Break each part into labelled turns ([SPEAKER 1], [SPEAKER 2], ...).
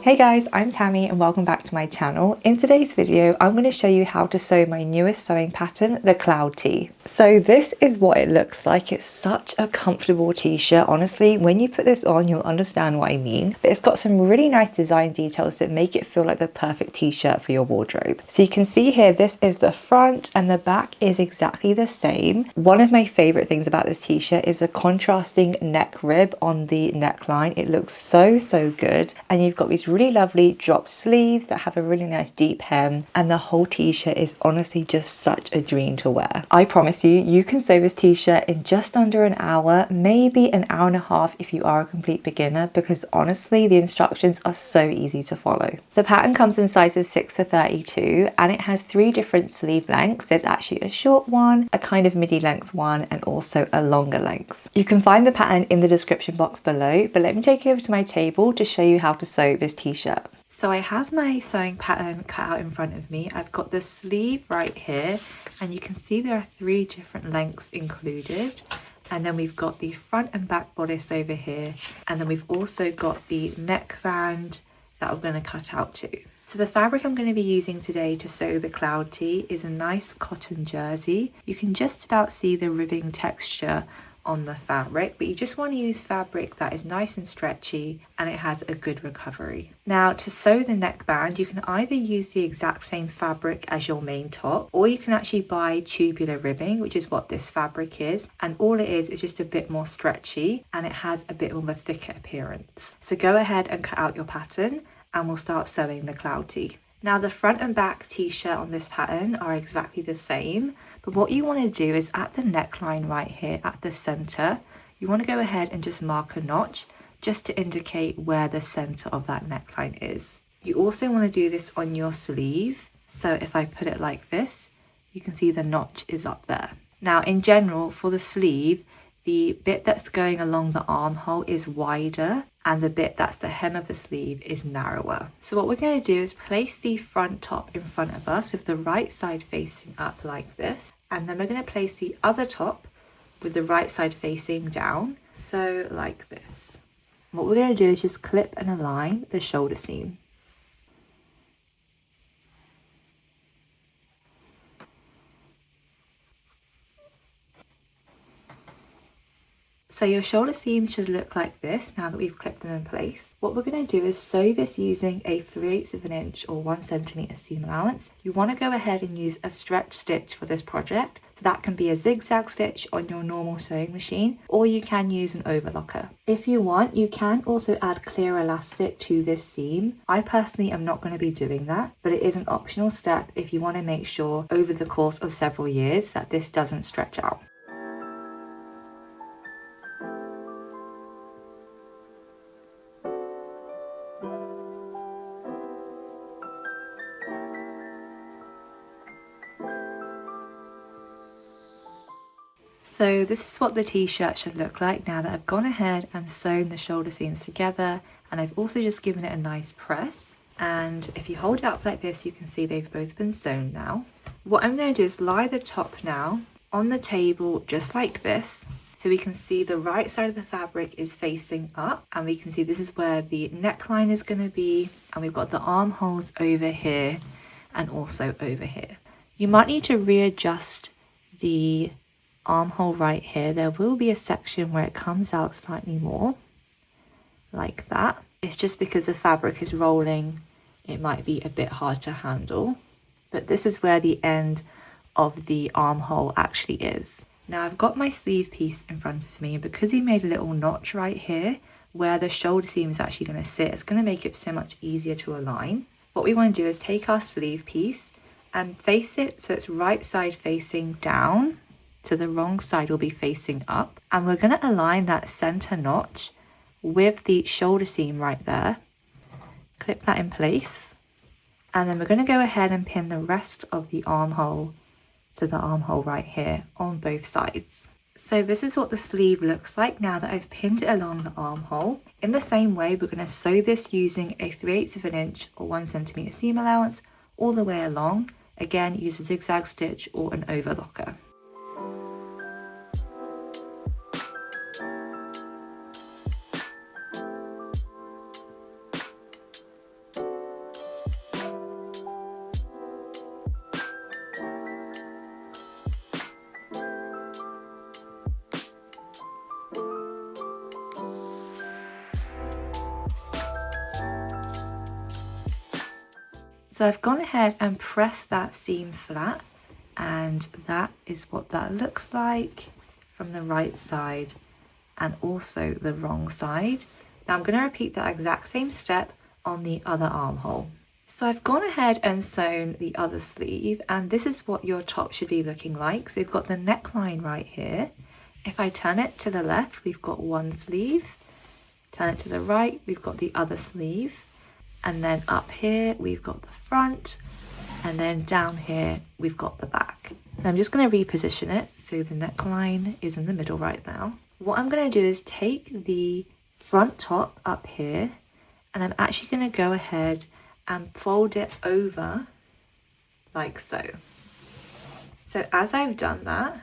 [SPEAKER 1] Hey guys, I'm Tammy and welcome back to my channel. In today's video, I'm going to show you how to sew my newest sewing pattern, the cloud tee. So this is what it looks like. It's such a comfortable t-shirt. Honestly, when you put this on, you'll understand what I mean. But it's got some really nice design details that make it feel like the perfect t-shirt for your wardrobe. So you can see here, this is the front and the back is exactly the same. One of my favorite things about this t-shirt is the contrasting neck rib on the neckline. It looks so good. And you've got these really lovely drop sleeves that have a really nice deep hem, and the whole t-shirt is honestly just such a dream to wear. I promise you, you can sew this t-shirt in just under an hour, maybe an hour and a half if you are a complete beginner, because honestly the instructions are so easy to follow. The pattern comes in sizes 6 to 32 and it has 3 different sleeve lengths. There's actually a short one, a kind of midi length one, and also a longer length. You can find the pattern in the description box below, but let me take you over to my table to show you how to sew this t-shirt. So I have my sewing pattern cut out in front of me. I've got the sleeve right here and you can see there are 3 different lengths included. And then we've got the front and back bodice over here. And then we've also got the neckband that I'm going to cut out too. So the fabric I'm going to be using today to sew the cloud tee is a nice cotton jersey. You can just about see the ribbing texture on the fabric, but you just want to use fabric that is nice and stretchy and it has a good recovery. Now to sew the neckband, you can either use the exact same fabric as your main top, or you can actually buy tubular ribbing, which is what this fabric is, and all it is just a bit more stretchy and it has a bit more of a thicker appearance. So go ahead and cut out your pattern and we'll start sewing the cloud tee. Now the front and back t-shirt on this pattern are exactly the same, but what you want to do is at the neckline right here at the center, you want to go ahead and just mark a notch just to indicate where the center of that neckline is. You also want to do this on your sleeve. So if I put it like this, you can see the notch is up there. Now in general for the sleeve, the bit that's going along the armhole is wider and the bit that's the hem of the sleeve is narrower. So what we're going to do is place the front top in front of us with the right side facing up like this. And then we're going to place the other top with the right side facing down. So like this. What we're going to do is just clip and align the shoulder seam. So your shoulder seams should look like this now that we've clipped them in place. What we're going to do is sew this using a 3/8 of an inch or 1 centimeter seam allowance. You want to go ahead and use a stretch stitch for this project. So that can be a zigzag stitch on your normal sewing machine, or you can use an overlocker. If you want, you can also add clear elastic to this seam. I personally am not going to be doing that, but it is an optional step if you want to make sure over the course of several years that this doesn't stretch out. So this is what the t-shirt should look like now that I've gone ahead and sewn the shoulder seams together, and I've also just given it a nice press. And if you hold it up like this, you can see they've both been sewn now. What I'm going to do is lie the top now on the table just like this. So we can see the right side of the fabric is facing up, and we can see this is where the neckline is going to be, and we've got the armholes over here and also over here. You might need to readjust the armhole right here. There will be a section where it comes out slightly more like that. It's just because the fabric is rolling, it might be a bit hard to handle, but this is where the end of the armhole actually is. Now I've got my sleeve piece in front of me, and because he made a little notch right here where the shoulder seam is actually going to sit, it's going to make it so much easier to align. What we want to do is take our sleeve piece and face it so it's right side facing down, so the wrong side will be facing up, and we're going to align that center notch with the shoulder seam right there. Clip that in place, and then we're going to go ahead and pin the rest of the armhole to the armhole right here on both sides. So this is what the sleeve looks like now that I've pinned it along the armhole. In the same way, we're going to sew this using a 3/8 of an inch or 1 centimeter seam allowance all the way along. Again, use a zigzag stitch or an overlocker. So I've gone ahead and pressed that seam flat, and that is what that looks like from the right side and also the wrong side. Now I'm going to repeat that exact same step on the other armhole. So I've gone ahead and sewn the other sleeve, and this is what your top should be looking like. So we've got the neckline right here. If I turn it to the left, we've got one sleeve. Turn it to the right, we've got the other sleeve. And then up here, we've got the front. And then down here, we've got the back. Now I'm just going to reposition it so the neckline is in the middle right now. What I'm going to do is take the front top up here, and I'm actually going to go ahead and fold it over like so. So as I've done that,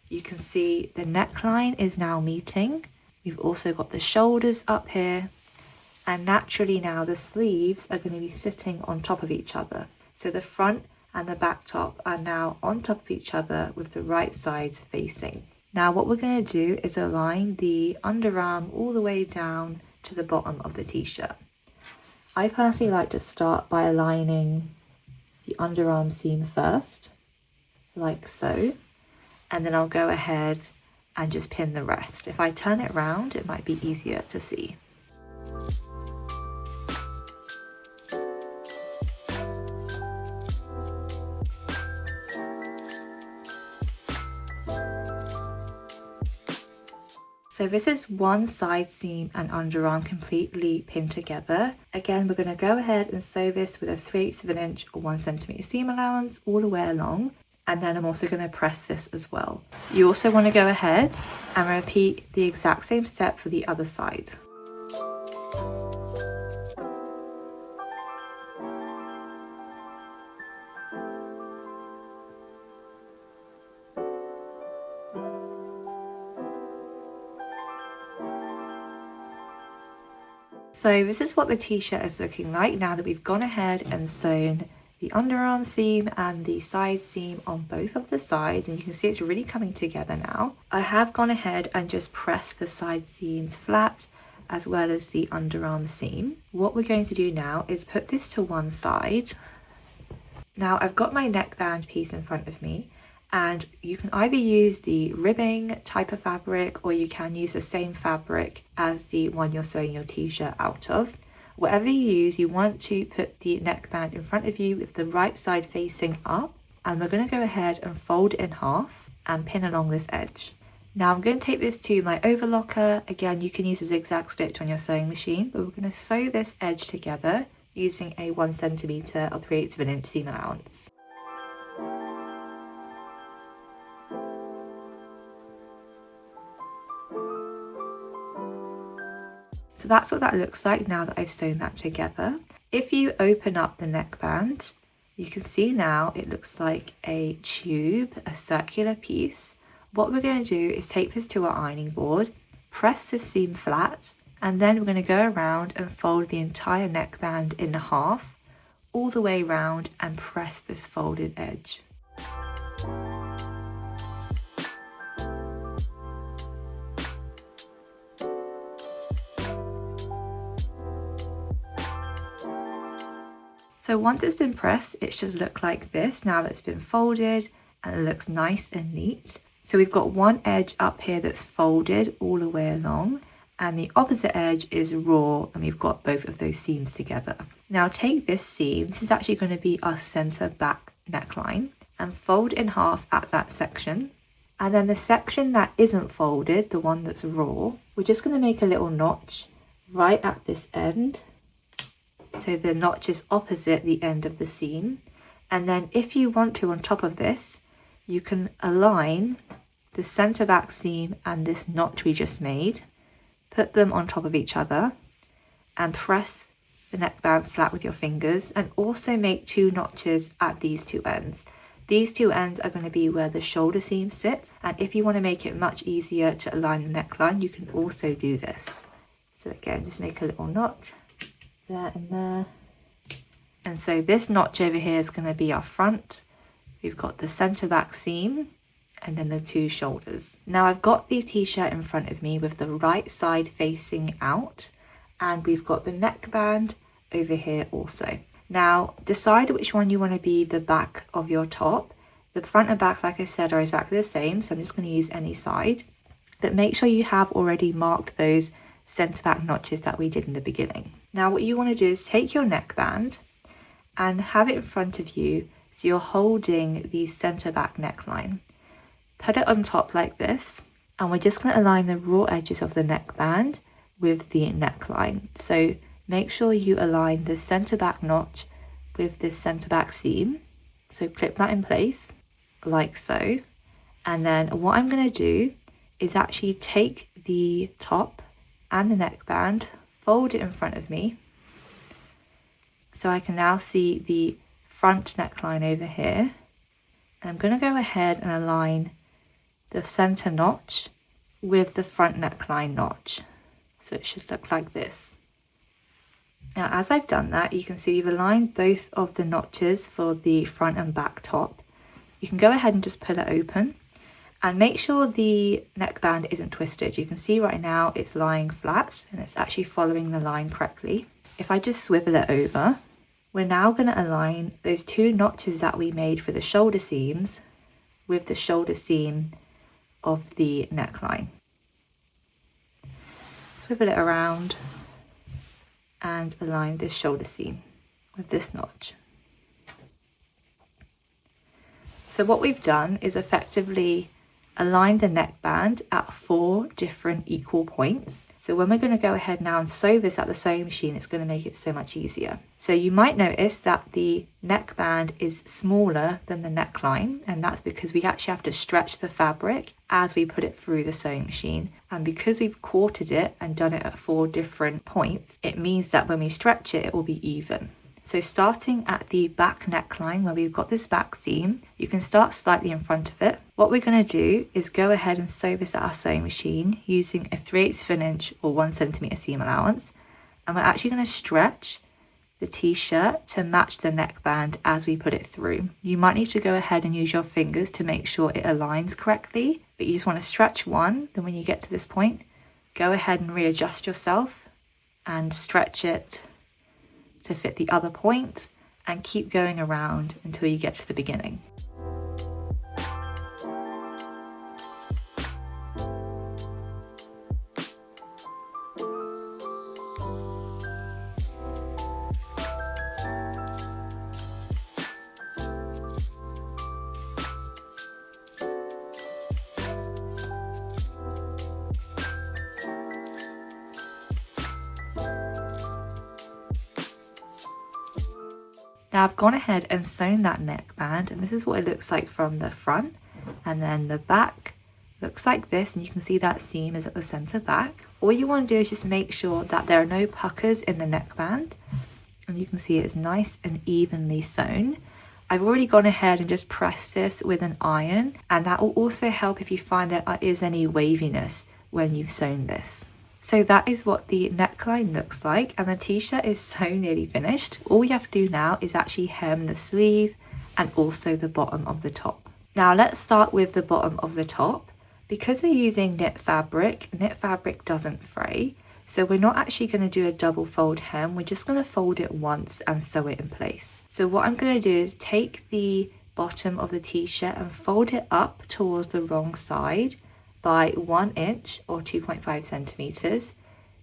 [SPEAKER 1] you can see the neckline is now meeting. You've also got the shoulders up here, and naturally now the sleeves are going to be sitting on top of each other. So the front and the back top are now on top of each other with the right sides facing. Now what we're going to do is align the underarm all the way down to the bottom of the t-shirt. I personally like to start by aligning the underarm seam first, like so, and then I'll go ahead and just pin the rest. If I turn it round, it might be easier to see. So this is one side seam and underarm completely pinned together. Again, we're going to go ahead and sew this with a 3/8 of an inch or 1 centimeter seam allowance all the way along. And then I'm also going to press this as well. You also want to go ahead and repeat the exact same step for the other side. So this is what the t-shirt is looking like now that we've gone ahead and sewn the underarm seam and the side seam on both of the sides, and you can see it's really coming together now. I have gone ahead and just pressed the side seams flat as well as the underarm seam. What we're going to do now is put this to one side. Now I've got my neckband piece in front of me, and you can either use the ribbing type of fabric or you can use the same fabric as the one you're sewing your t-shirt out of. Whatever you use, you want to put the neckband in front of you with the right side facing up, and we're going to go ahead and fold it in half and pin along this edge. Now I'm going to take this to my overlocker. Again, you can use a zigzag stitch on your sewing machine, but we're going to sew this edge together using a 1 centimeter or 3/8 of an inch seam allowance. So that's what that looks like now that I've sewn that together. If you open up the neckband, you can see now it looks like a tube, a circular piece. What we're going to do is take this to our ironing board, press the seam flat, and then we're going to go around and fold the entire neckband in half, all the way around, and press this folded edge. So once it's been pressed, it should look like this now that it's been folded, and it looks nice and neat. So we've got one edge up here that's folded all the way along, and the opposite edge is raw, and we've got both of those seams together. Now take this seam, this is actually going to be our center back neckline, and fold in half at that section. And then the section that isn't folded, the one that's raw, we're just going to make a little notch right at this end. So the notch is opposite the end of the seam. And then if you want to, on top of this, you can align the center back seam and this notch we just made, put them on top of each other, and press the neckband flat with your fingers, and also make 2 notches at these 2 ends. These 2 ends are going to be where the shoulder seam sits, and if you want to make it much easier to align the neckline, you can also do this. So again, just make a little notch there and there. And so this notch over here is going to be our front. We've got the center back seam and then the 2 shoulders. Now I've got the t-shirt in front of me with the right side facing out, and we've got the neckband over here also. Now decide which one you want to be the back of your top. The front and back, like I said, are exactly the same, so I'm just going to use any side. But make sure you have already marked those centre back notches that we did in the beginning. Now what you want to do is take your neckband and have it in front of you so you're holding the centre back neckline. Put it on top like this, and we're just going to align the raw edges of the neckband with the neckline. So make sure you align the centre back notch with the centre back seam. So clip that in place like so. And then what I'm going to do is actually take the top and the neckband, fold it in front of me, so I can now see the front neckline over here. And I'm going to go ahead and align the center notch with the front neckline notch. So it should look like this. Now, as I've done that, you can see you've aligned both of the notches for the front and back top. You can go ahead and just pull it open and make sure the neckband isn't twisted. You can see right now it's lying flat and it's actually following the line correctly. If I just swivel it over, we're now going to align those two notches that we made for the shoulder seams with the shoulder seam of the neckline. Swivel it around and align this shoulder seam with this notch. So what we've done is effectively align the neckband at 4 different equal points. So when we're going to go ahead now and sew this at the sewing machine, it's going to make it so much easier. So you might notice that the neckband is smaller than the neckline, and that's because we actually have to stretch the fabric as we put it through the sewing machine. And because we've quartered it and done it at 4 different points, it means that when we stretch it, it will be even. So starting at the back neckline where we've got this back seam, you can start slightly in front of it. What we're going to do is go ahead and sew this at our sewing machine using a 3/8 of an inch or 1 centimeter seam allowance. And we're actually going to stretch the t-shirt to match the neckband as we put it through. You might need to go ahead and use your fingers to make sure it aligns correctly, but you just want to stretch one. Then when you get to this point, go ahead and readjust yourself and stretch it to fit the other point, and keep going around until you get to the beginning. Now I've gone ahead and sewn that neckband, and this is what it looks like from the front, and then the back looks like this, and you can see that seam is at the center back. All you want to do is just make sure that there are no puckers in the neckband, and you can see it's nice and evenly sewn. I've already gone ahead and just pressed this with an iron, and that will also help if you find there is any waviness when you've sewn this. So that is what the neckline looks like, and the t-shirt is so nearly finished. All you have to do now is actually hem the sleeve and also the bottom of the top. Now let's start with the bottom of the top. Because we're using knit fabric doesn't fray, so we're not actually going to do a double fold hem. We're just going to fold it once and sew it in place. So what I'm going to do is take the bottom of the t-shirt and fold it up towards the wrong side by 1 inch or 2.5 centimeters.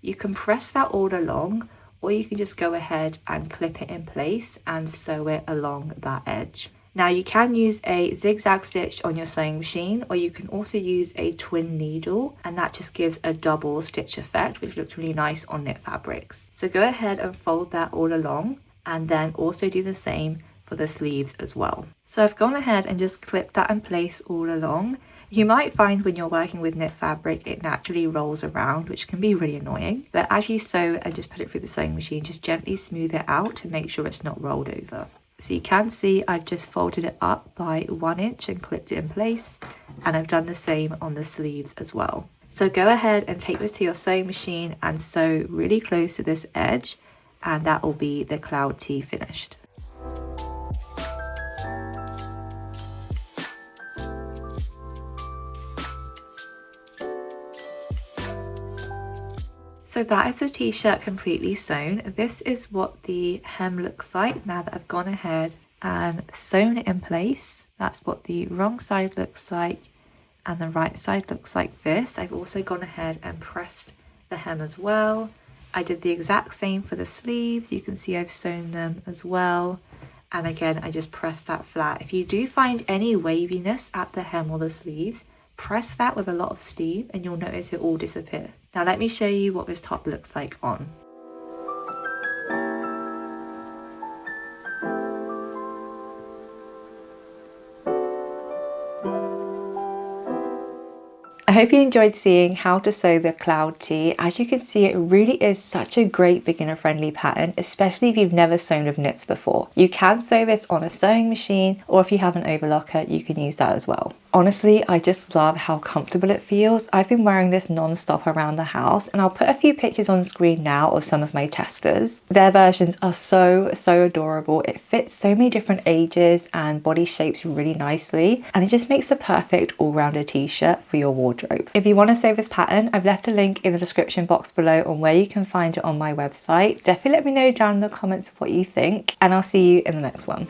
[SPEAKER 1] You can press that all along, or you can just go ahead and clip it in place and sew it along that edge. Now you can use a zigzag stitch on your sewing machine, or you can also use a twin needle, and that just gives a double stitch effect, which looks really nice on knit fabrics. So go ahead and fold that all along, and then also do the same for the sleeves as well. So I've gone ahead and just clipped that in place all along. You might find when you're working with knit fabric, it naturally rolls around, which can be really annoying. But as you sew and just put it through the sewing machine, just gently smooth it out to make sure it's not rolled over. So you can see I've just folded it up by 1 inch and clipped it in place. And I've done the same on the sleeves as well. So go ahead and take this to your sewing machine and sew really close to this edge, and that will be the cloud tee finished. So that is the t-shirt completely sewn. This is what the hem looks like now that I've gone ahead and sewn it in place. That's what the wrong side looks like, and the right side looks like this. I've also gone ahead and pressed the hem as well. I did the exact same for the sleeves. You can see I've sewn them as well. And again, I just pressed that flat. If you do find any waviness at the hem or the sleeves, press that with a lot of steam and you'll notice it all disappear. Now let me show you what this top looks like on. I hope you enjoyed seeing how to sew the cloud tee. As you can see, it really is such a great beginner friendly pattern, especially if you've never sewn with knits before. You can sew this on a sewing machine, or if you have an overlocker, you can use that as well. Honestly, I just love how comfortable it feels. I've been wearing this non-stop around the house, and I'll put a few pictures on screen now of some of my testers. Their versions are so adorable. It fits so many different ages and body shapes really nicely, and it just makes a perfect all-rounder t-shirt for your wardrobe. If you want to sew this pattern, I've left a link in the description box below on where you can find it on my website. Definitely let me know down in the comments what you think, and I'll see you in the next one.